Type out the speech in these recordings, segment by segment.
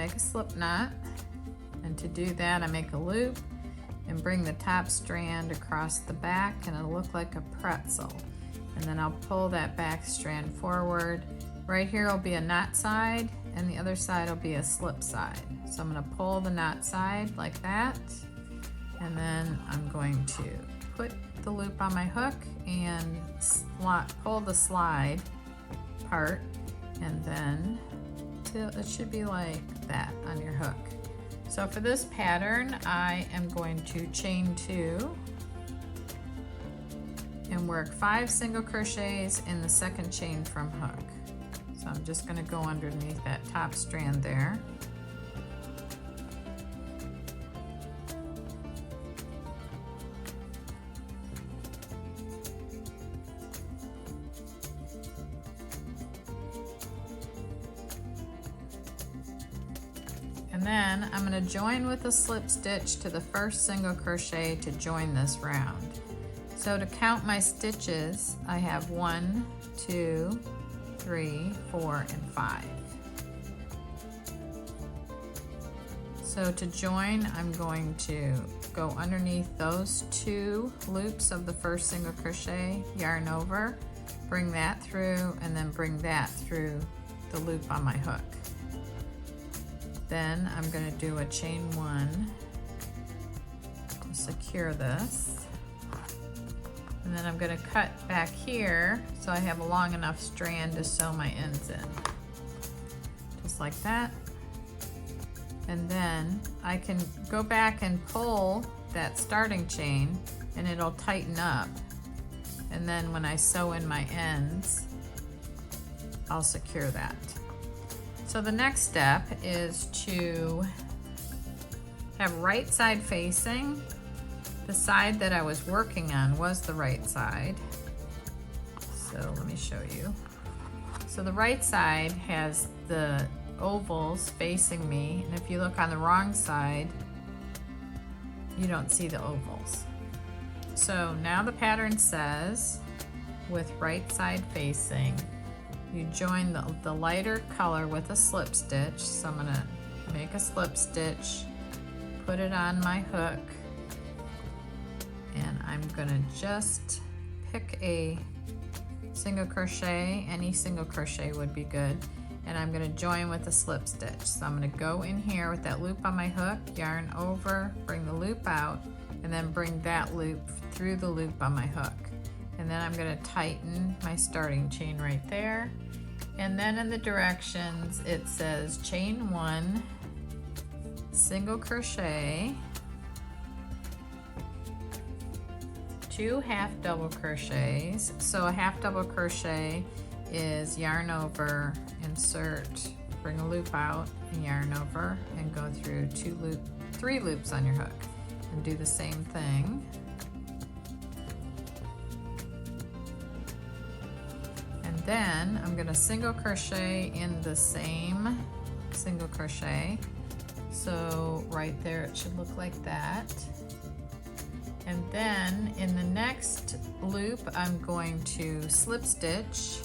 make a slip knot, and to do that I make a loop and bring the top strand across the back, and it'll look like a pretzel. And then I'll pull that back strand forward. Right here will be a knot side and the other side will be a slip side. So I'm going to pull the knot side like that, and then I'm going to put the loop on my hook and pull the slide part, and then it should be like that on your hook. So for this pattern I am going to chain 2 and work 5 single crochets in the second chain from hook. So I'm just going to go underneath that top strand there. And then I'm going to join with a slip stitch to the first single crochet to join this round. So to count my stitches, I have 1, 2, 3, 4, and 5. So to join, I'm going to go underneath those 2 loops of the first single crochet, yarn over, bring that through, and then bring that through the loop on my hook. Then I'm going to do a chain 1 to secure this. And then I'm going to cut back here so I have a long enough strand to sew my ends in. Just like that. And then I can go back and pull that starting chain and it'll tighten up. And then when I sew in my ends, I'll secure that. So the next step is to have right side facing. The side that I was working on was the right side. So let me show you. So the right side has the ovals facing me, and if you look on the wrong side, you don't see the ovals. So now the pattern says, with right side facing, you join the lighter color with a slip stitch. So I'm gonna make a slip stitch, put it on my hook, and I'm gonna just pick a single crochet. Any single crochet would be good. And I'm gonna join with a slip stitch. So I'm gonna go in here with that loop on my hook, yarn over, bring the loop out, and then bring that loop through the loop on my hook. And then I'm gonna tighten my starting chain right there. And then in the directions, it says chain 1, single crochet, 2 half double crochets. So a half double crochet is yarn over, insert, bring a loop out, and yarn over, and go through 3 loops on your hook, and do the same thing. And then I'm gonna single crochet in the same single crochet. So right there it should look like that. And then in the next loop I'm going to slip stitch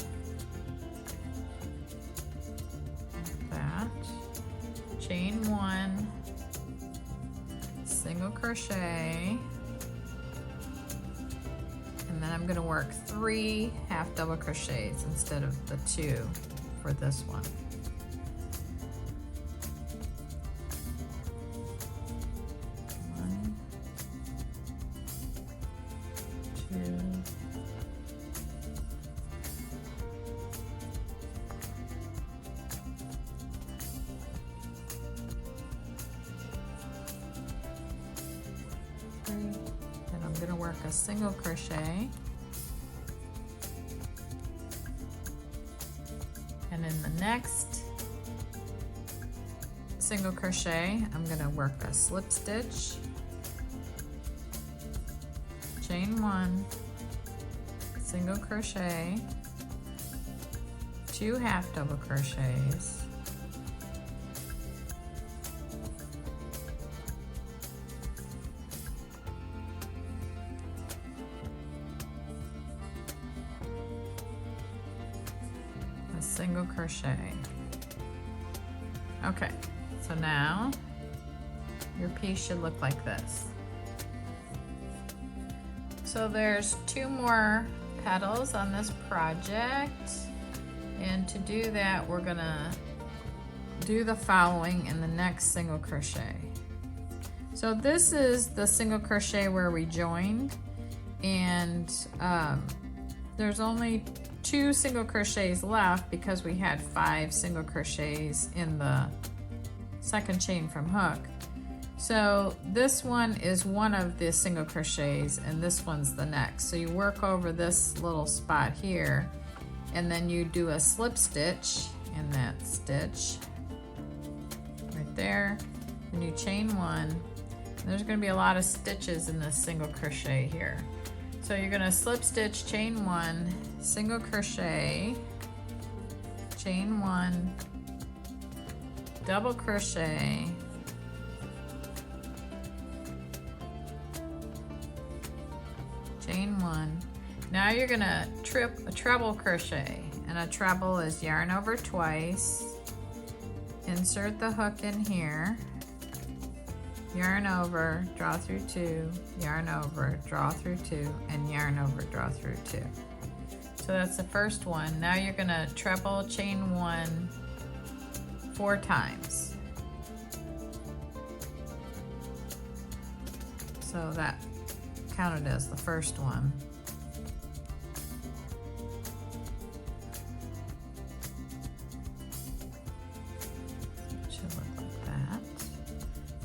like that, chain 1, single crochet, and then I'm going to work 3 half double crochets instead of the 2 for this one. And I'm going to work a single crochet, and in the next single crochet I'm going to work a slip stitch, chain 1, single crochet, 2 half double crochets, single crochet. Okay, So now your piece should look like this. So there's 2 more petals on this project, and to do that we're gonna do the following in the next single crochet. So this is the single crochet where we joined, and there's only 2 single crochets left because we had 5 single crochets in the second chain from hook. So this one is one of the single crochets and this one's the next. So you work over this little spot here and then you do a slip stitch in that stitch right there, and you chain 1. There's going to be a lot of stitches in this single crochet here. So you're going to slip stitch, chain 1, single crochet, chain 1, double crochet, chain 1. Now you're going to trip a treble crochet, and a treble is yarn over twice, insert the hook in here, yarn over, draw through 2, yarn over, draw through 2, and yarn over, draw through 2. So that's the first one. Now you're going to treble chain 1 4 times. So that counted as the first one.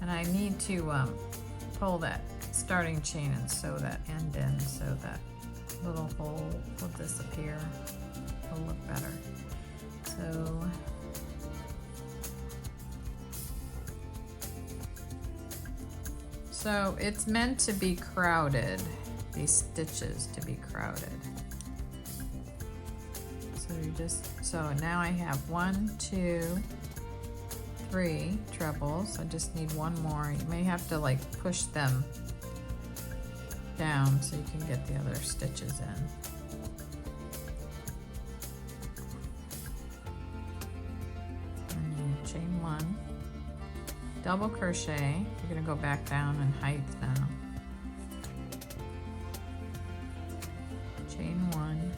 And I need to pull that starting chain and sew that end in so that little hole will disappear. It'll look better. So it's meant to be crowded, these stitches to be crowded. So now I have 1, 2, 3 trebles. I just need 1 more. You may have to like push them down so you can get the other stitches in. And you chain 1, double crochet. You're going to go back down in height now. Chain 1.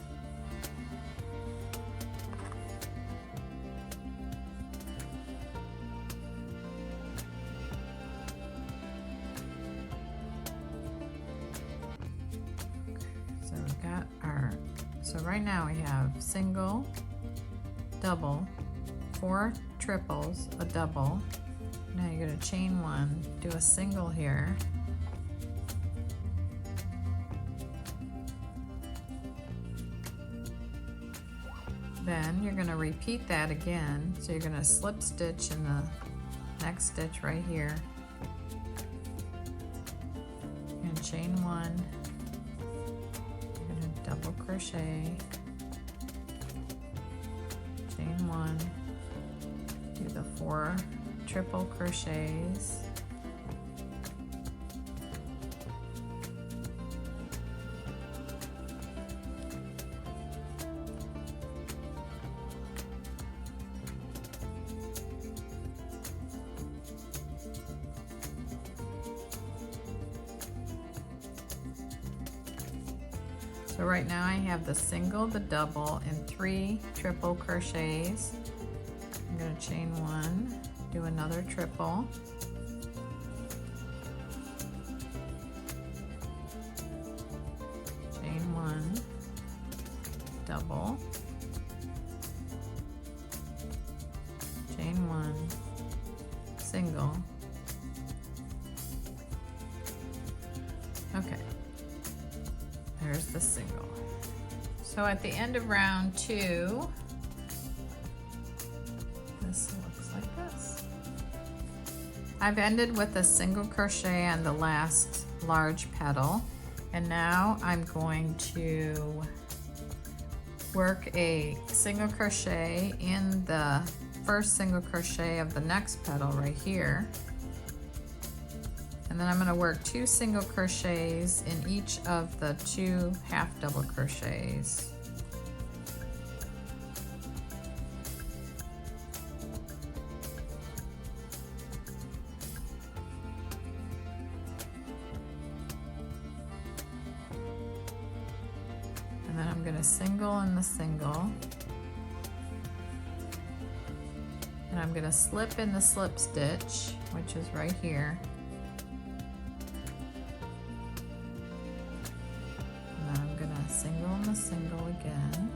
So right now we have single, double, 4 triples, a double. Now you're going to chain 1, do a single here. Then you're going to repeat that again. So you're going to slip stitch in the next stitch right here. And chain 1. Double crochet, chain 1, do the 4 triple crochets, so right now I have the single, the double, and 3 triple crochets. I'm going to chain 1, do another triple, chain 1, double, chain 1, single. Okay. There's the single. So at the end of round 2, this looks like this. I've ended with a single crochet on the last large petal, and now I'm going to work a single crochet in the first single crochet of the next petal right here. And then I'm going to work 2 single crochets in each of the 2 half double crochets. going to single in the single, and I'm going to slip in the slip stitch, which is right here. And then I'm going to single in the single again.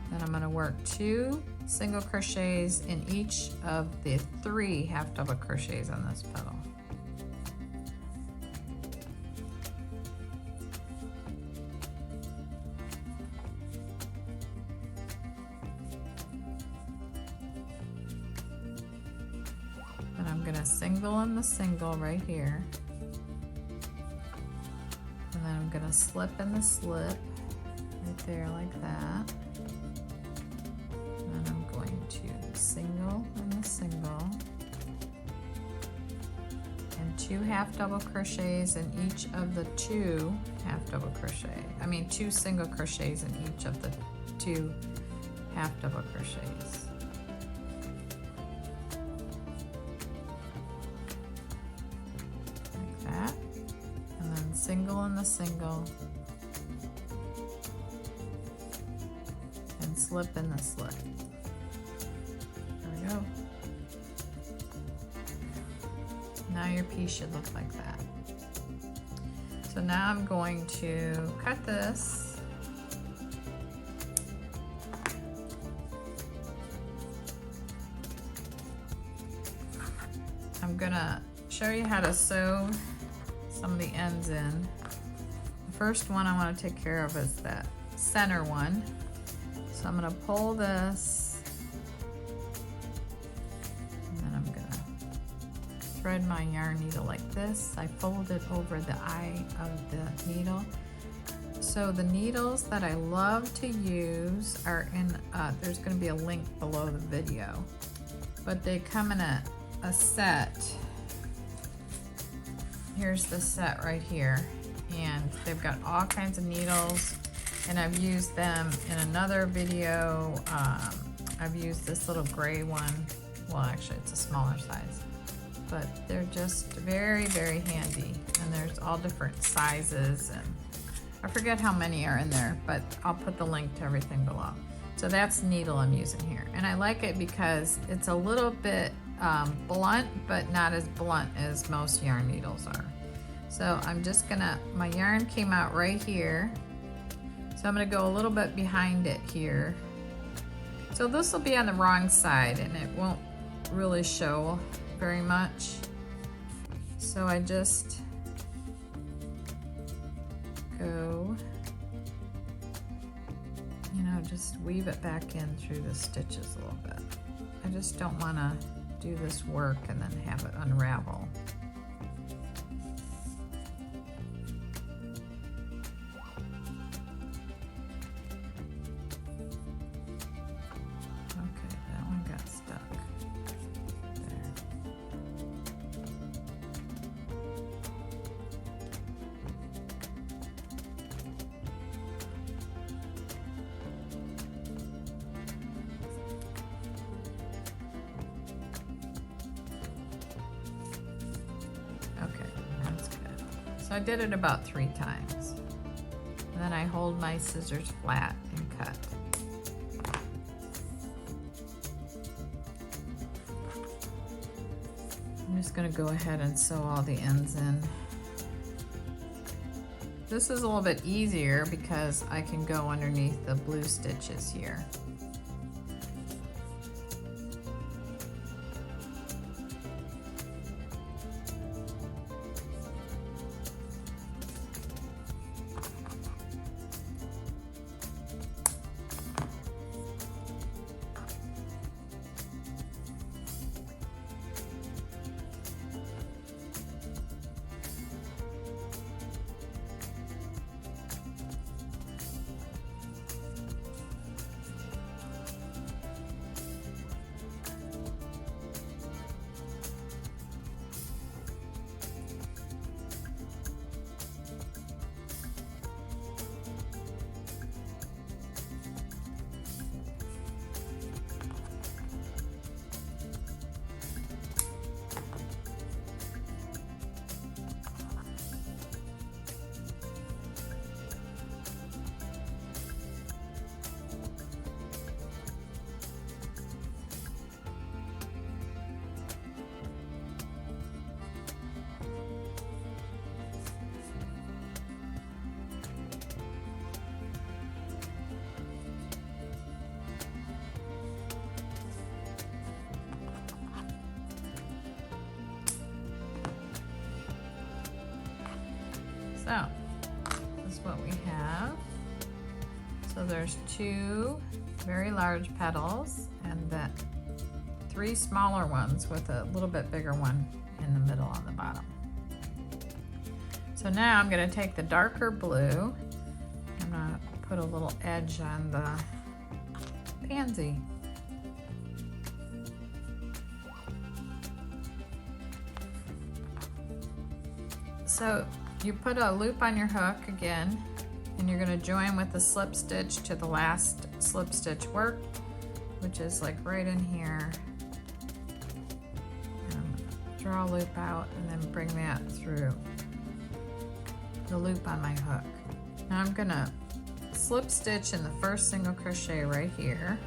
Then I'm going to work 2 single crochets in each of the 3 half double crochets on this petal. And I'm going to single in the single right here. And then I'm going to slip in the slip right there like that. And I'm going to single in the single and 2 half double crochets in each of the 2 2 single crochets in each of the 2 half double crochets. Like that. And then single in the single and slip in the slip. There we go. Now your piece should look like that. So now I'm going to cut this. I'm gonna show you how to sew some of the ends in. The first one I want to take care of is that center one. So I'm going to pull this, and then I'm going to thread my yarn needle like this. I fold it over the eye of the needle. So the needles that I love to use are in, there's going to be a link below the video, but they come in a set. Here's the set right here, and they've got all kinds of needles. And I've used them in another video. I've used this little gray one. Well, actually it's a smaller size, but they're just very, very handy. And there's all different sizes, and I forget how many are in there, but I'll put the link to everything below. So that's the needle I'm using here. And I like it because it's a little bit blunt, but not as blunt as most yarn needles are. So I'm just gonna, my yarn came out right here. So I'm going to go a little bit behind it here. So this will be on the wrong side and it won't really show very much. So I just go, you know, just weave it back in through the stitches a little bit. I just don't want to do this work and then have it unravel. So I did it about 3 times. And then I hold my scissors flat and cut. I'm just going to go ahead and sew all the ends in. This is a little bit easier because I can go underneath the blue stitches here. So this is what we have. So there's 2 very large petals and then 3 smaller ones with a little bit bigger one in the middle on the bottom. So now I'm going to take the darker blue. I'm going to put a little edge on the pansy. So you put a loop on your hook again, and you're going to join with the slip stitch to the last slip stitch work, which is like right in here. And draw a loop out and then bring that through the loop on my hook. Now I'm going to slip stitch in the first single crochet right here,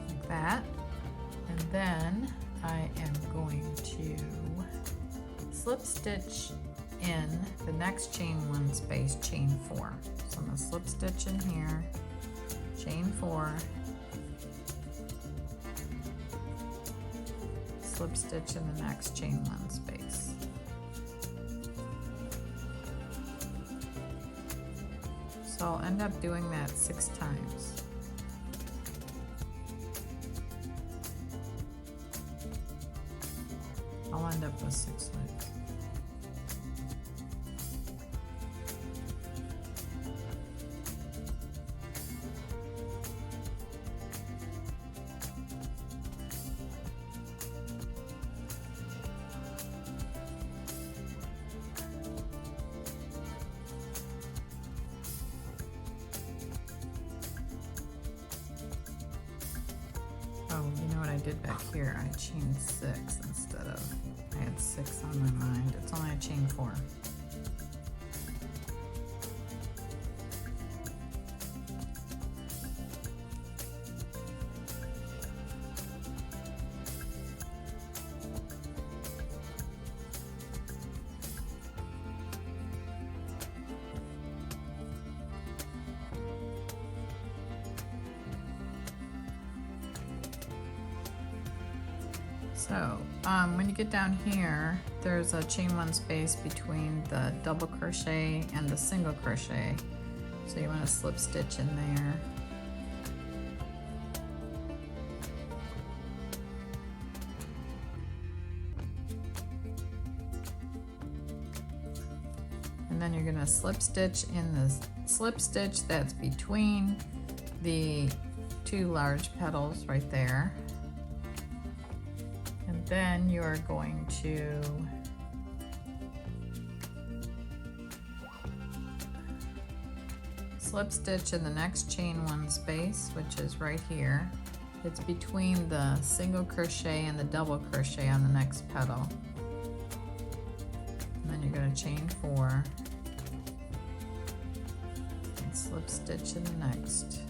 like that, and then I am going to slip stitch in the next chain 1 space, chain 4. So I'm going to slip stitch in here, chain 4, slip stitch in the next chain 1 space. So I'll end up doing that 6 times. I'll end up with 6 loops. Oh, you know what I did back here? I chained 6 instead of, I had 6 on my mind. It's only a chain 4. So when you get down here, there's a chain 1 space between the double crochet and the single crochet. So you want to slip stitch in there. And then you're going to slip stitch in the slip stitch that's between the 2 large petals right there. Then you are going to slip stitch in the next chain 1 space, which is right here. It's between the single crochet and the double crochet on the next petal. And then you're going to chain 4 and slip stitch in the next.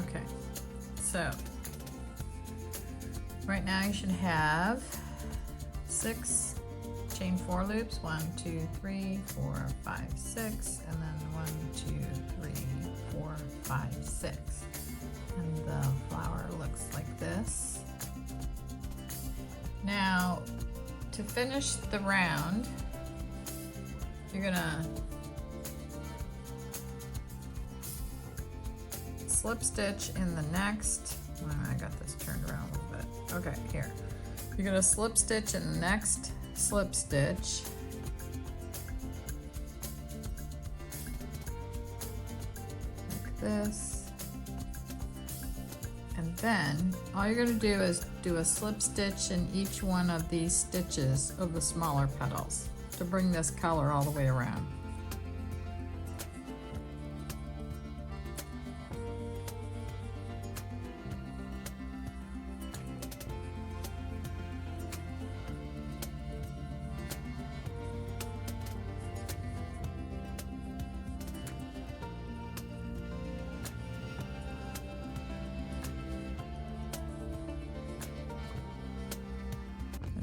Okay, so right now you should have 6 chain 4 loops, 1, 2, 3, 4, 5, 6, and then 1, 2, 3, 4, 5, 6. And the flower looks like this. Now, to finish the round, you're gonna slip stitch in the next, I got this turned around a little bit. Okay, here. You're gonna slip stitch in the next slip stitch. Like this. And then all you're gonna do is do a slip stitch in each one of these stitches of the smaller petals to bring this color all the way around.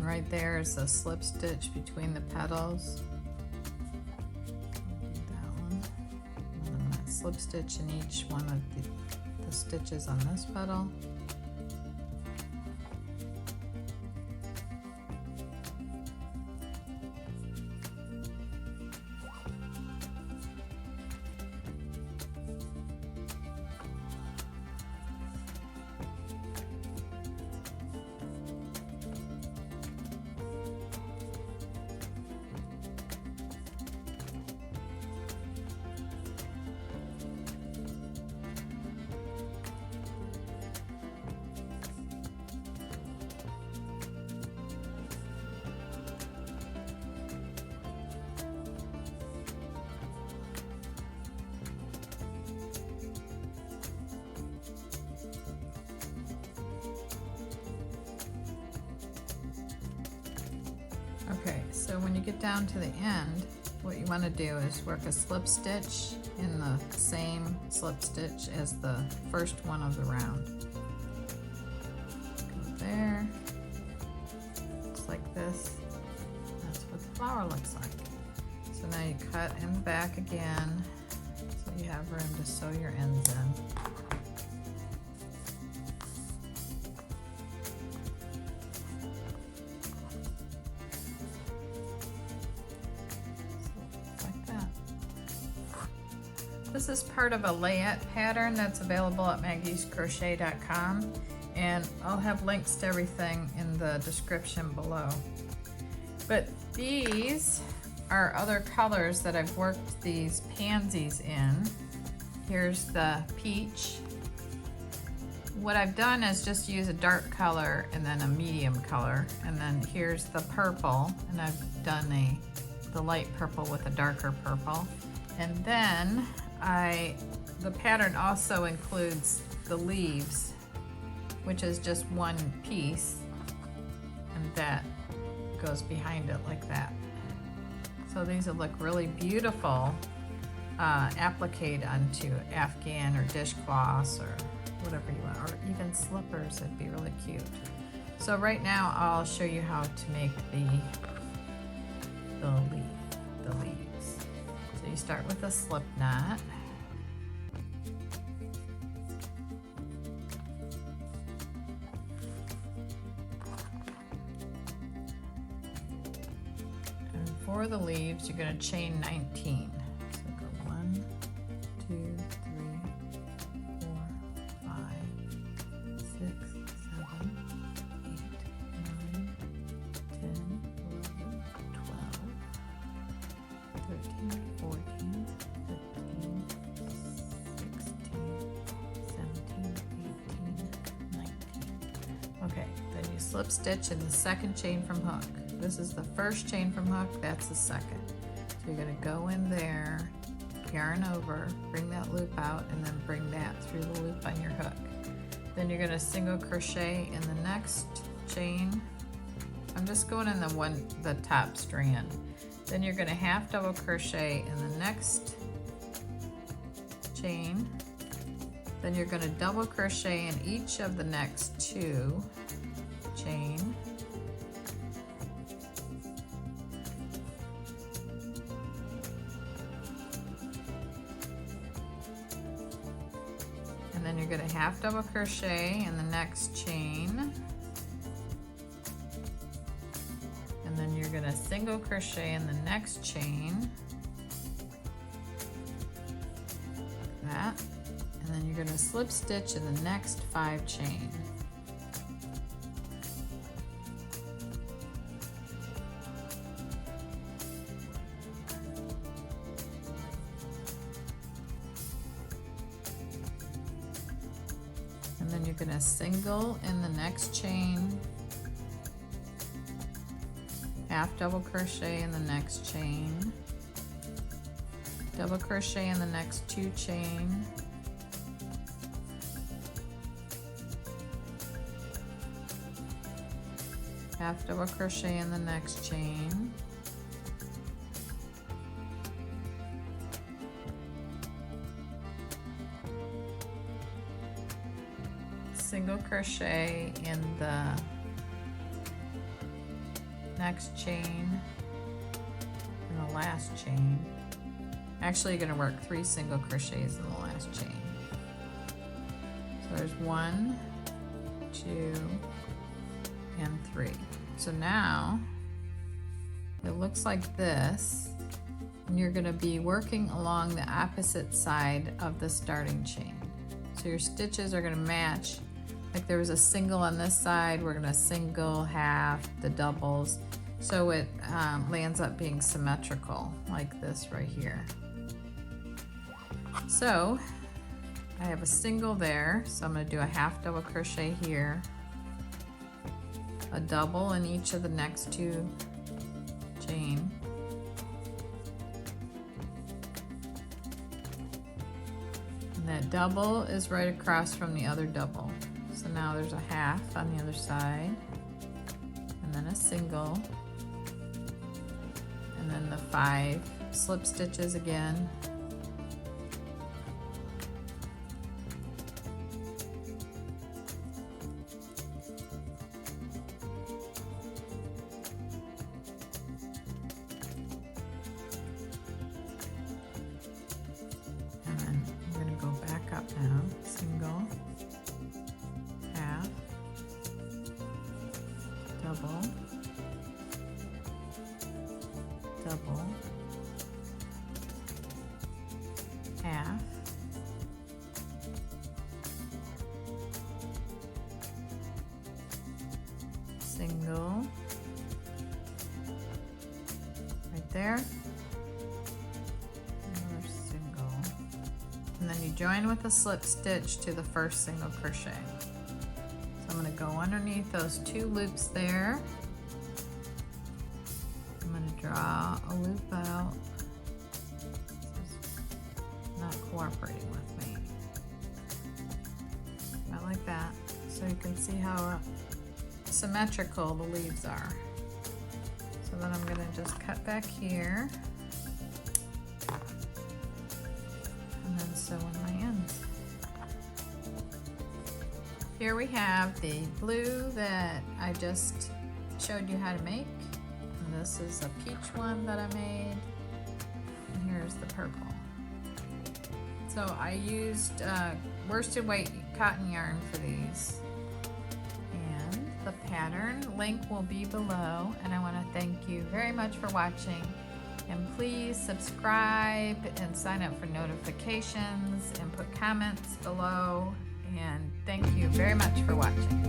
And right there is a slip stitch between the petals. I'll do that one. And then I'm going to slip stitch in each one of the stitches on this petal. Okay, so when you get down to the end, what you want to do is work a slip stitch in the same slip stitch as the first one of the round. Go there, looks like this. That's what the flower looks like. So now you cut in the back again, so you have room to sew your ends in. This is part of a layette pattern that's available at maggiescrochet.com, and I'll have links to everything in the description below. But these are other colors that I've worked these pansies in. Here's the peach. What I've done is just use a dark color and then a medium color, and then here's the purple, and I've done the light purple with a darker purple. And then the pattern also includes the leaves, which is just one piece, and that goes behind it like that. So these will look really beautiful appliqued onto Afghan or dishcloths or whatever you want, or even slippers. It'd be really cute. So right now I'll show you how to make the leaves. So you start with a slip knot. And for the leaves, you're going to chain 19. So go 1, 2, 3, 4, 5, 6, 7, 8, 9, 10, 11, 12, 13, 14, 15, 16, 17, 18, 19. Okay, then you slip stitch in the second chain from hook. This is the first chain from hook, that's the second. So you're gonna go in there, yarn over, bring that loop out, and then bring that through the loop on your hook. Then you're gonna single crochet in the next chain. I'm just going in the top strand. Then you're gonna half double crochet in the next chain. Then you're gonna double crochet in each of the next 2 chain. And then you're going to half double crochet in the next chain. And then you're going to single crochet in the next chain. Like that. And then you're going to slip stitch in the next 5 chain. And then you're going to single in the next chain, half double crochet in the next chain, double crochet in the next 2 chain, half double crochet in the next chain, single crochet in the next chain, and the last chain. Actually, you're going to work 3 single crochets in the last chain. So there's 1, 2, and 3. So now it looks like this, and you're going to be working along the opposite side of the starting chain. So your stitches are going to match. Like there was a single on this side, we're going to single, half, the doubles, so it lands up being symmetrical like this right here. So I have a single there, so I'm going to do a half double crochet here, a double in each of the next 2 chain, and that double is right across from the other double. So now there's a half on the other side, and then a single, and then the 5 slip stitches again. And then I'm going to go back up now, single, half, double, double, half, single, right there, another single, and then you join with a slip stitch to the first single crochet. So I'm going to go underneath those 2 loops there. I'm going to draw a loop out. It's not cooperating with me. Not like that. So you can see how symmetrical the leaves are. So then I'm going to just cut back here and then sew in my ends. Here we have the blue that I just showed you how to make. And this is a peach one that I made. And here's the purple. So I used worsted weight cotton yarn for these. And the pattern link will be below. And I want to thank you very much for watching. And please subscribe and sign up for notifications and put comments below. And thank you very much for watching.